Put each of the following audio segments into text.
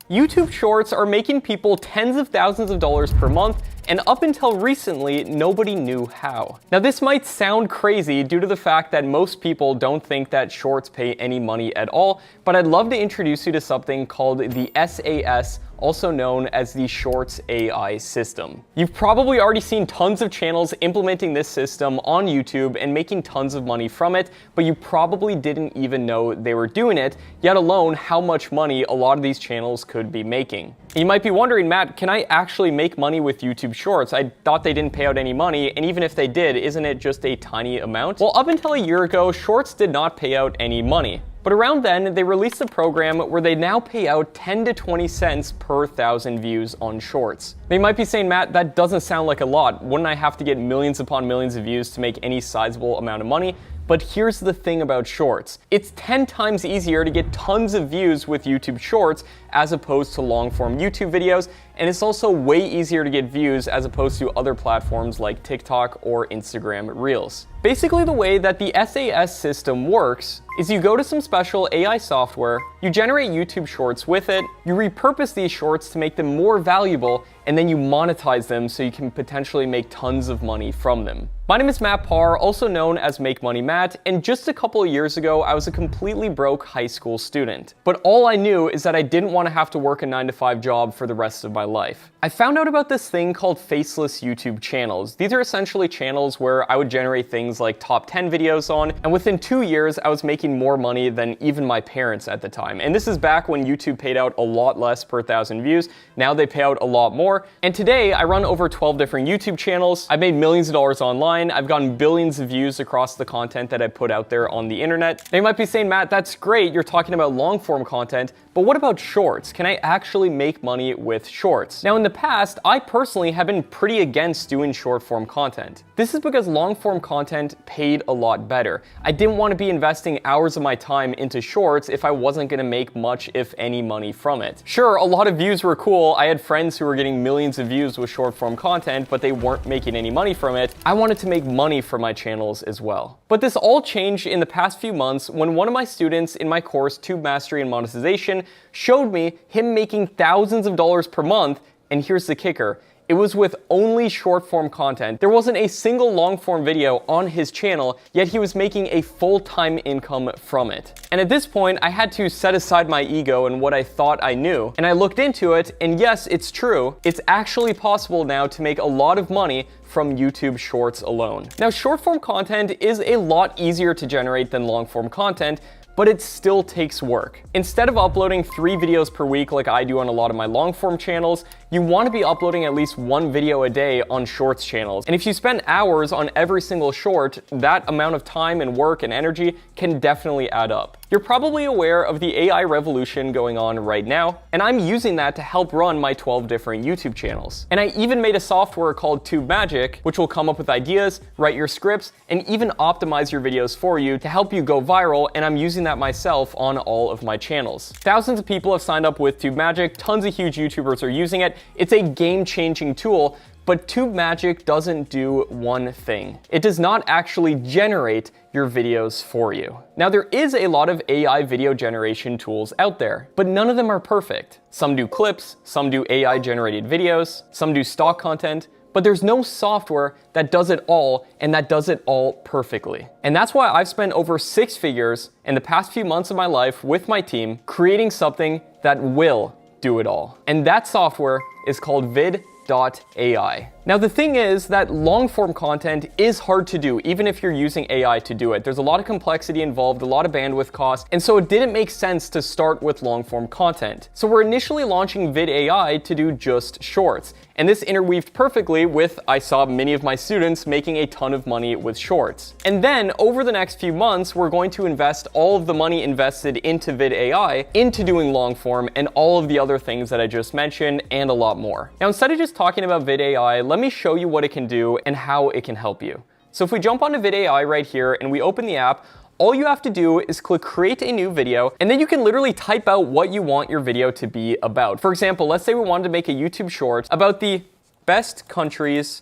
YouTube Shorts are making people tens of thousands of dollars per month, and up until recently, nobody knew how. Now this might sound crazy due to the fact that most people don't think that Shorts pay any money at all, but I'd love to introduce you to something called the SAS, also known as the Shorts AI system. You've probably already seen tons of channels implementing this system on YouTube and making tons of money from it, but you probably didn't even know they were doing it, yet alone how much money a lot of these channels could be making. You might be wondering, Matt, can I actually make money with YouTube Shorts? I thought they didn't pay out any money, and even if they did, isn't it just a tiny amount? Well, up until a year ago, Shorts did not pay out any money. But around then, they released a program where they now pay out 10 to 20 cents per 1,000 views on Shorts. They might be saying, Matt, that doesn't sound like a lot. Wouldn't I have to get millions upon millions of views to make any sizable amount of money? But here's the thing about Shorts. It's 10 times easier to get tons of views with YouTube Shorts as opposed to long-form YouTube videos, and it's also way easier to get views as opposed to other platforms like TikTok or Instagram Reels. Basically, the way that the SAS system works is you go to some special AI software, you generate YouTube Shorts with it, you repurpose these shorts to make them more valuable, and then you monetize them so you can potentially make tons of money from them. My name is Matt Parr, also known as Make Money Matt, and just a couple of years ago, I was a completely broke high school student. But all I knew is that I didn't want to have to work a 9-to-5 job for the rest of my life. I found out about this thing called faceless YouTube channels. These are essentially channels where I would generate things like top 10 videos on, and within 2 years, I was making more money than even my parents at the time. And this is back when YouTube paid out a lot less per 1,000 views. Now they pay out a lot more. And today, I run over 12 different YouTube channels. I've made millions of dollars online. I've gotten billions of views across the content that I put out there on the internet. They might be saying, Matt, that's great. You're talking about long form content, but what about Shorts? Can I actually make money with Shorts? Now, in the past, I personally have been pretty against doing short form content. This is because long form content paid a lot better. I didn't want to be investing hours of my time into Shorts if I wasn't going to make much, if any, money from it. Sure, a lot of views were cool. I had friends who were getting millions of views with short form content, but they weren't making any money from it. I wanted to make money for my channels as well. But this all changed in the past few months when one of my students in my course, Tube Mastery and Monetization, showed me him making thousands of dollars per month, and here's the kicker. It was with only short form content. There wasn't a single long form video on his channel, yet he was making a full-time income from it. And at this point, I had to set aside my ego and what I thought I knew, and I looked into it, and yes, it's true. It's actually possible now to make a lot of money from YouTube Shorts alone. Now, short form content is a lot easier to generate than long form content, but it still takes work. Instead of uploading 3 videos per week like I do on a lot of my long form channels, you want to be uploading at least 1 video a day on Shorts channels. And if you spend hours on every single short, that amount of time and work and energy can definitely add up. You're probably aware of the AI revolution going on right now, and I'm using that to help run my 12 different YouTube channels. And I even made a software called Tube Magic, which will come up with ideas, write your scripts, and even optimize your videos for you to help you go viral, and I'm using that myself on all of my channels. Thousands of people have signed up with Tube Magic, tons of huge YouTubers are using it. It's a game-changing tool, but Tube Magic doesn't do one thing. It does not actually generate your videos for you. Now, there is a lot of AI video generation tools out there, but none of them are perfect. Some do clips, some do AI-generated videos, some do stock content, but there's no software that does it all and that does it all perfectly. And that's why I've spent over 6 figures in the past few months of my life with my team creating something that will do it all. And that software is called VidAI. Now, the thing is that long form content is hard to do, even if you're using AI to do it. There's a lot of complexity involved, a lot of bandwidth cost, and so it didn't make sense to start with long form content. So we're initially launching VidAI to do just shorts. And this interweaved perfectly with, I saw many of my students making a ton of money with shorts. And then over the next few months, we're going to invest all of the money invested into VidAI into doing long form and all of the other things that I just mentioned and a lot more. Now, instead of just talking about VidAI, let me show you what it can do and how it can help you. So if we jump onto VidAI right here and we open the app, all you have to do is click create a new video, and then you can literally type out what you want your video to be about. For example, let's say we wanted to make a YouTube short about the best countries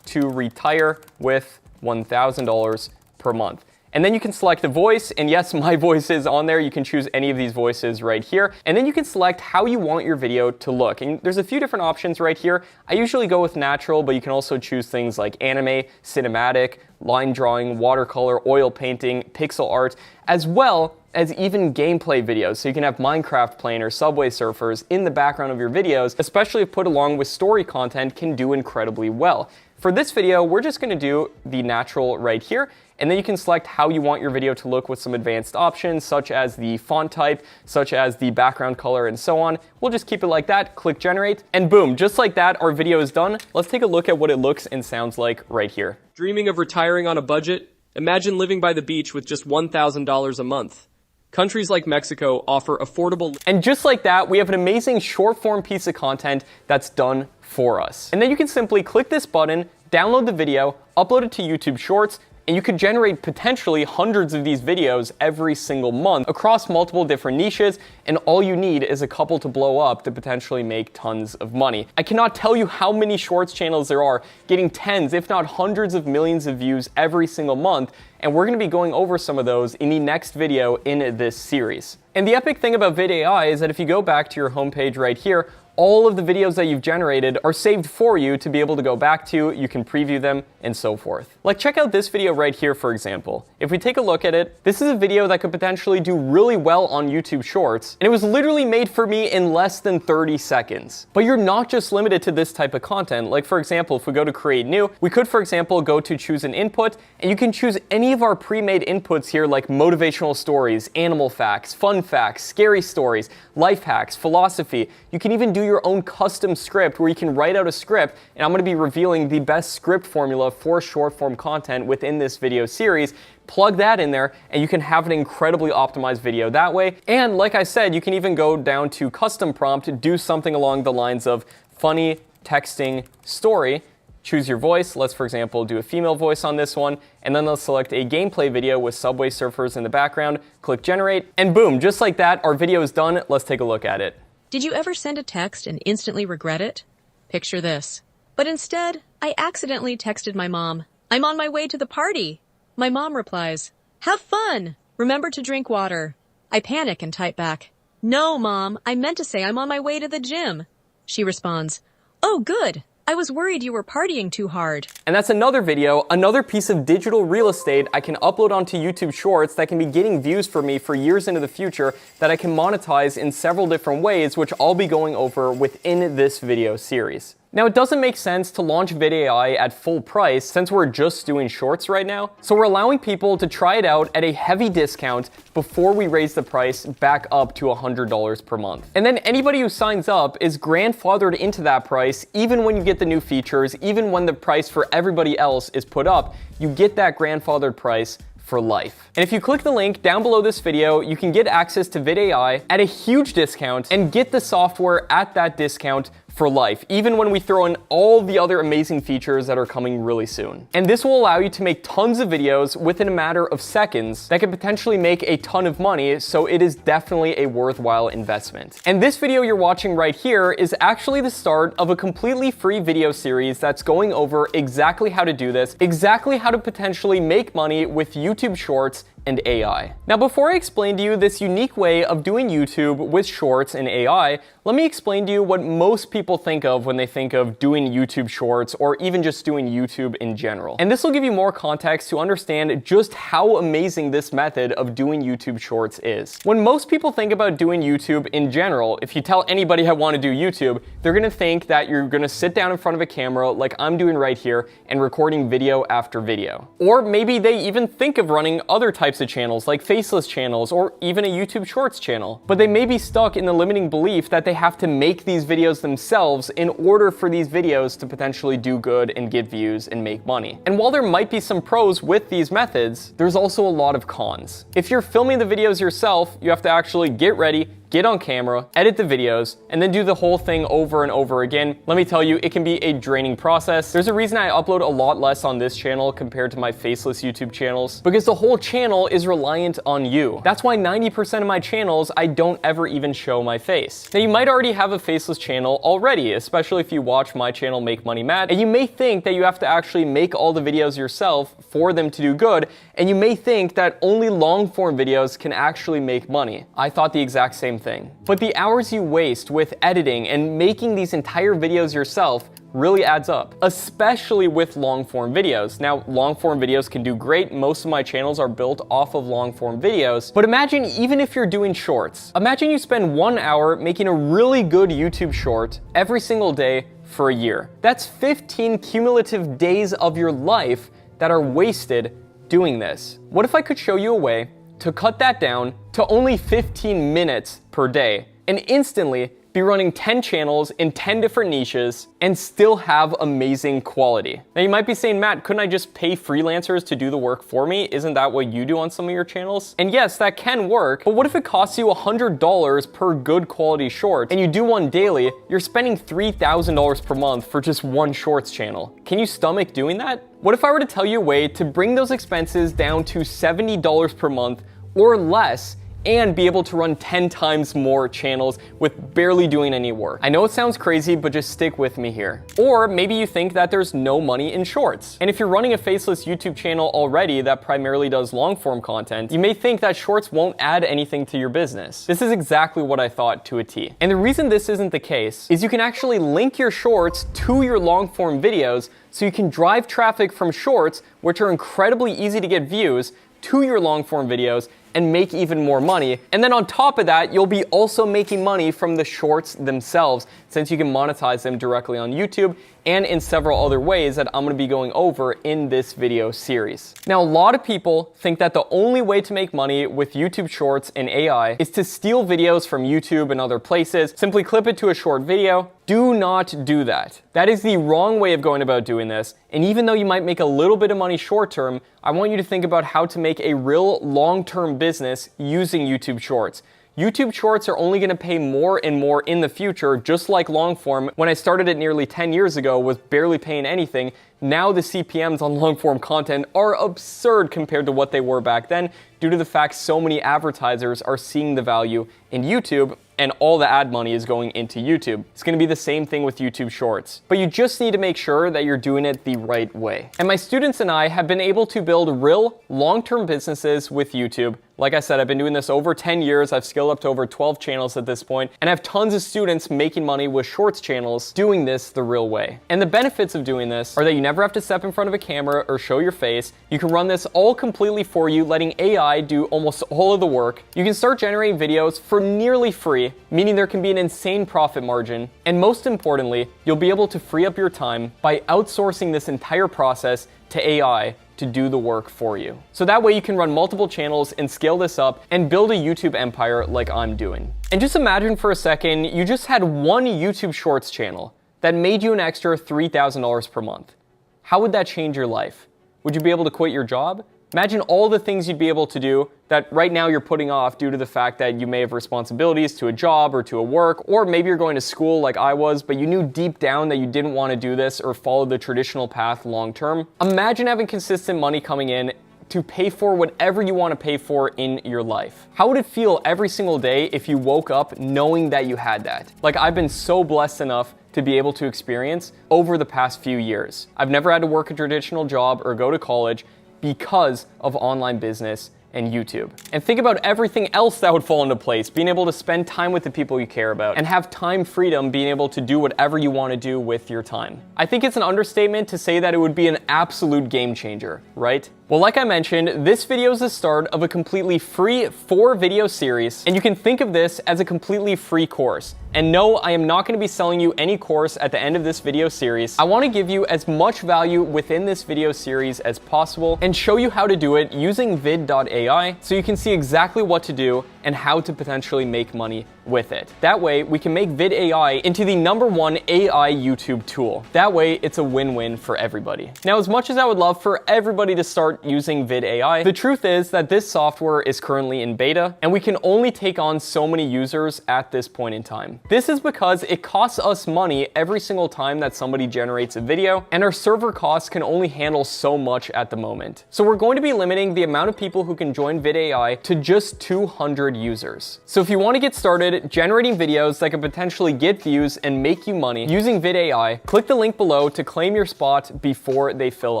to retire with $1,000 per month. And then you can select the voice, and yes, my voice is on there. You can choose any of these voices right here. And then you can select how you want your video to look. And there's a few different options right here. I usually go with natural, but you can also choose things like anime, cinematic, line drawing, watercolor, oil painting, pixel art, as well as even gameplay videos. So you can have Minecraft playing or Subway Surfers in the background of your videos, especially if put along with story content, can do incredibly well. For this video, we're just gonna do the natural right here, and then you can select how you want your video to look with some advanced options, such as the font type, such as the background color, and so on. We'll just keep it like that, click generate, and boom, just like that, our video is done. Let's take a look at what it looks and sounds like right here. Dreaming of retiring on a budget? Imagine living by the beach with just $1,000 a month. Countries like Mexico offer affordable... And just like that, we have an amazing short form piece of content that's done for us. And then you can simply click this button, download the video, upload it to YouTube Shorts, and you could generate potentially hundreds of these videos every single month across multiple different niches, and all you need is a couple to blow up to potentially make tons of money. I cannot tell you how many shorts channels there are getting tens, if not hundreds of millions of views every single month, and we're gonna be going over some of those in the next video in this series. And the epic thing about VidAI is that if you go back to your homepage right here, all of the videos that you've generated are saved for you to be able to go back to, you can preview them, and so forth. Like, check out this video right here, for example. If we take a look at it, this is a video that could potentially do really well on YouTube Shorts, and it was literally made for me in less than 30 seconds. But you're not just limited to this type of content. Like, for example, if we go to create new, we could, for example, go to choose an input, and you can choose any of our pre-made inputs here, like motivational stories, animal facts, fun facts, scary stories, life hacks, philosophy. You can even do your own custom script where you can write out a script, and I'm going to be revealing the best script formula for short form content within this video series. Plug that in there and you can have an incredibly optimized video that way. And like I said, you can even go down to custom prompt, do something along the lines of funny texting story. Choose your voice. Let's, for example, do a female voice on this one, and then let's select a gameplay video with Subway Surfers in the background, click generate, and boom, just like that, our video is done. Let's take a look at it. Did you ever send a text and instantly regret it? Picture this. But instead, I accidentally texted my mom, "I'm on my way to the party." My mom replies, "Have fun. Remember to drink water." I panic and type back, "No, Mom, I meant to say I'm on my way to the gym." She responds, "Oh, good. I was worried you were partying too hard." And that's another video, another piece of digital real estate I can upload onto YouTube Shorts that can be getting views for me for years into the future that I can monetize in several different ways, which I'll be going over within this video series. Now, it doesn't make sense to launch VidAI at full price since we're just doing shorts right now. So we're allowing people to try it out at a heavy discount before we raise the price back up to $100 per month. And then anybody who signs up is grandfathered into that price even when you get the new features, even when the price for everybody else is put up, you get that grandfathered price for life. And if you click the link down below this video, you can get access to VidAI at a huge discount and get the software at that discount for life, even when we throw in all the other amazing features that are coming really soon. And this will allow you to make tons of videos within a matter of seconds that can potentially make a ton of money, so it is definitely a worthwhile investment. And this video you're watching right here is actually the start of a completely free video series that's going over exactly how to do this, exactly how to potentially make money with YouTube Shorts and AI. Now, before I explain to you this unique way of doing YouTube with Shorts and AI, let me explain to you what most people think of when they think of doing YouTube Shorts or even just doing YouTube in general. And this will give you more context to understand just how amazing this method of doing YouTube Shorts is. When most people think about doing YouTube in general, if you tell anybody I want to do YouTube, they're gonna think that you're gonna sit down in front of a camera like I'm doing right here and recording video after video. Or maybe they even think of running other types of channels like faceless channels or even a YouTube Shorts channel. But they may be stuck in the limiting belief that they have to make these videos themselves in order for these videos to potentially do good and get views and make money. And while there might be some pros with these methods, there's also a lot of cons. If you're filming the videos yourself, you have to actually get ready, get on camera, edit the videos, and then do the whole thing over and over again. Let me tell you, it can be a draining process. There's a reason I upload a lot less on this channel compared to my faceless YouTube channels, because the whole channel is reliant on you. That's why 90% of my channels, I don't ever even show my face. Now, you might already have a faceless channel already, especially if you watch my channel Make Money Matt, and you may think that you have to actually make all the videos yourself for them to do good, and you may think that only long-form videos can actually make money. I thought the exact same thing. But the hours you waste with editing and making these entire videos yourself really adds up, especially with long-form videos. Now, long-form videos can do great. Most of my channels are built off of long-form videos, but imagine even if you're doing shorts. Imagine you spend 1 hour making a really good YouTube short every single day for a year. That's 15 cumulative days of your life that are wasted doing this. What if I could show you a way to cut that down to only 15 minutes per day and instantly be running 10 channels in 10 different niches and still have amazing quality? Now, you might be saying, Matt, couldn't I just pay freelancers to do the work for me? Isn't that what you do on some of your channels? And yes, that can work, but what if it costs you $100 per good quality short and you do one daily? You're spending $3,000 per month for just one shorts channel. Can you stomach doing that? What if I were to tell you a way to bring those expenses down to $70 per month or less and be able to run 10 times more channels with barely doing any work? I know it sounds crazy, but just stick with me here. Or maybe you think that there's no money in shorts. And if you're running a faceless YouTube channel already that primarily does long form content, you may think that shorts won't add anything to your business. This is exactly what I thought to a T. And the reason this isn't the case is you can actually link your shorts to your long form videos so you can drive traffic from shorts, which are incredibly easy to get views, to your long form videos and make even more money. And then on top of that, you'll be also making money from the shorts themselves, since you can monetize them directly on YouTube and in several other ways that I'm gonna be going over in this video series. Now, a lot of people think that the only way to make money with YouTube Shorts and AI is to steal videos from YouTube and other places, simply clip it to a short video. Do not do that. That is the wrong way of going about doing this. And even though you might make a little bit of money short term, I want you to think about how to make a real long-term business using YouTube Shorts. YouTube Shorts are only going to pay more and more in the future, just like long form. When I started it nearly 10 years ago, was barely paying anything. Now the CPMs on long form content are absurd compared to what they were back then, due to the fact so many advertisers are seeing the value in YouTube and all the ad money is going into YouTube. It's going to be the same thing with YouTube Shorts. But you just need to make sure that you're doing it the right way. And my students and I have been able to build real long-term businesses with YouTube. Like I said, I've been doing this over 10 years. I've scaled up to over 12 channels at this point, and I have tons of students making money with shorts channels doing this the real way. And the benefits of doing this are that you never have to step in front of a camera or show your face. You can run this all completely for you, letting AI do almost all of the work. You can start generating videos for nearly free, meaning there can be an insane profit margin. And most importantly, you'll be able to free up your time by outsourcing this entire process to AI to do the work for you. So that way you can run multiple channels and scale this up and build a YouTube empire like I'm doing. And just imagine for a second, you just had one YouTube Shorts channel that made you an extra $3,000 per month. How would that change your life? Would you be able to quit your job? Imagine all the things you'd be able to do that right now you're putting off due to the fact that you may have responsibilities to a job or to a work, or maybe you're going to school like I was, but you knew deep down that you didn't want to do this or follow the traditional path long term. Imagine having consistent money coming in to pay for whatever you want to pay for in your life. How would it feel every single day if you woke up knowing that you had that? Like I've been so blessed enough to be able to experience over the past few years. I've never had to work a traditional job or go to college because of online business and YouTube. And think about everything else that would fall into place, being able to spend time with the people you care about and have time freedom, being able to do whatever you want to do with your time. I think it's an understatement to say that it would be an absolute game changer, right? Well, like I mentioned, this video is the start of a completely free 4-video series, and you can think of this as a completely free course. And no, I am not going to be selling you any course at the end of this video series. I want to give you as much value within this video series as possible and show you how to do it using vid.ai so you can see exactly what to do and how to potentially make money with it. That way, we can make VidAI into the #1 AI YouTube tool. That way, it's a win-win for everybody. Now, as much as I would love for everybody to start using VidAI, the truth is that this software is currently in beta, and we can only take on so many users at this point in time. This is because it costs us money every single time that somebody generates a video, and our server costs can only handle so much at the moment. So we're going to be limiting the amount of people who can join VidAI to just 200 users. So if you want to get started generating videos that can potentially get views and make you money using VidAI, click the link below to claim your spot before they fill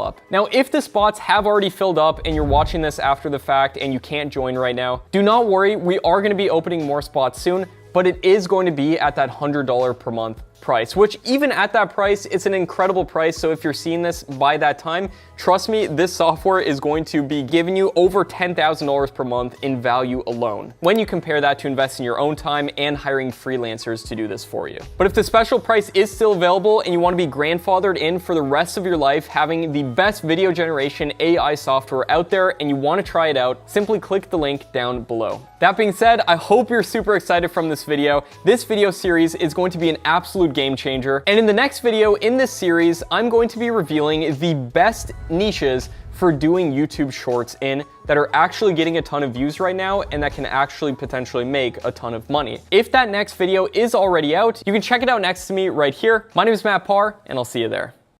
up. Now, if the spots have already filled up and you're watching this after the fact and you can't join right now, do not worry, we are going to be opening more spots soon, but it is going to be at that $100 per month price, which even at that price, it's an incredible price. So if you're seeing this by that time, trust me, this software is going to be giving you over $10,000 per month in value alone, when you compare that to investing your own time and hiring freelancers to do this for you. But if the special price is still available and you want to be grandfathered in for the rest of your life, having the best video generation AI software out there, and you want to try it out, simply click the link down below. That being said, I hope you're super excited from this video. This video series is going to be an absolute game changer. And in the next video in this series, I'm going to be revealing the best niches for doing YouTube shorts in that are actually getting a ton of views right now and that can actually potentially make a ton of money. If that next video is already out, you can check it out next to me right here. My name is Matt Parr, and I'll see you there.